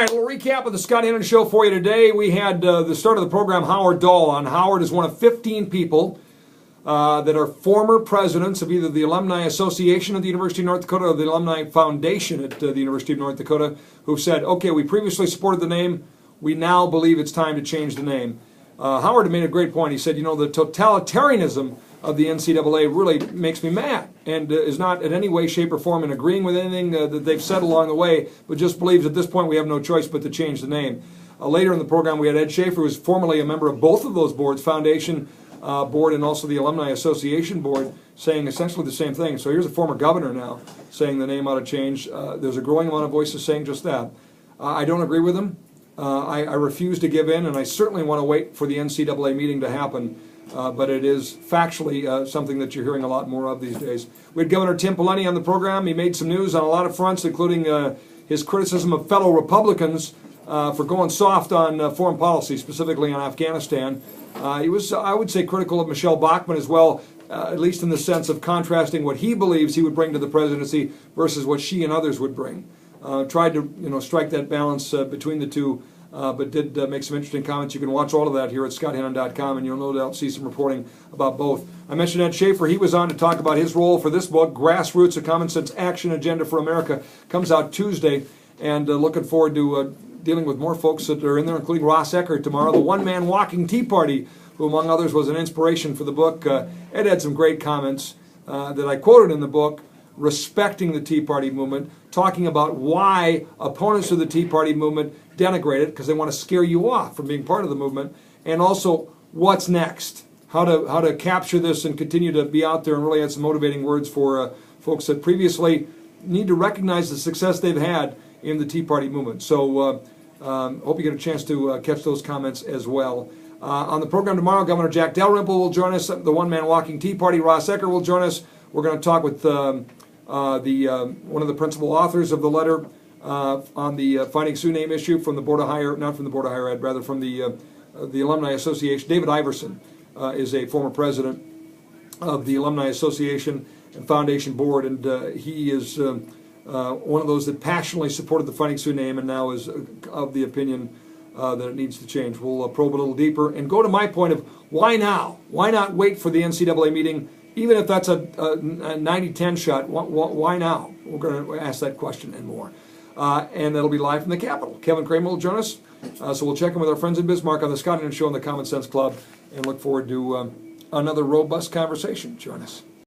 right, a little recap of the Scott Hannon Show for you today. We had the start of the program Howard Dahl on. Howard is one of 15 people that are former presidents of either the Alumni Association of the University of North Dakota or the Alumni Foundation at the University of North Dakota who've said, okay, we previously supported the name, we now believe it's time to change the name. Howard made a great point. He said, you know, the totalitarianism of the NCAA really makes me mad and is not in any way, shape, or form in agreeing with anything that they've said along the way, but just believes at this point we have no choice but to change the name. Later in the program, we had Ed Schaefer, who was formerly a member of both of those boards, Foundation Board and also the Alumni Association Board, saying essentially the same thing. So here's a former governor now saying the name ought to change. There's a growing amount of voices saying just that. I don't agree with him. I refuse to give in, and I certainly want to wait for the NCAA meeting to happen. But it is factually something that you're hearing a lot more of these days. We had Governor Tim Pawlenty on the program. He made some news on a lot of fronts, including his criticism of fellow Republicans for going soft on foreign policy, specifically on Afghanistan. He was, I would say, critical of Michelle Bachmann as well, at least in the sense of contrasting what he believes he would bring to the presidency versus what she and others would bring. Tried to strike that balance between the two. But did make some interesting comments. You can watch all of that here at ScottHannon.com, and you'll no doubt see some reporting about both. I mentioned Ed Schaefer. He was on to talk about his role for this book, Grassroots, A Common Sense Action Agenda for America. Comes out Tuesday, and looking forward to dealing with more folks that are in there, including Ross Eckert tomorrow, the one-man walking Tea Party, who, among others, was an inspiration for the book. Ed had some great comments that I quoted in the book, respecting the Tea Party movement, talking about why opponents of the Tea Party movement denigrate it because they want to scare you off from being part of the movement, and also what's next, how to capture this and continue to be out there, and really had some motivating words for folks that previously need to recognize the success they've had in the Tea Party movement. So hope you get a chance to catch those comments as well. On the program tomorrow, Governor Jack Dalrymple will join us, the one-man walking Tea Party. Ross Eckert will join us. We're going to talk with one of the principal authors of the letter on the Finding Sioux name issue from the Board of Higher, not from the Board of Higher Ed, rather from the Alumni Association. David Iverson is a former president of the Alumni Association and Foundation Board, and he is one of those that passionately supported the Finding Sioux name and now is of the opinion that it needs to change. We'll probe a little deeper and go to my point of why now? Why not wait for the NCAA meeting? Even if that's a 90-10 shot, why now? We're going to ask that question and more. And that'll be live from the Capitol. Kevin Kramer will join us. So we'll check in with our friends in Bismarck on the Scott Hannon Show and the Common Sense Club and look forward to another robust conversation. Join us.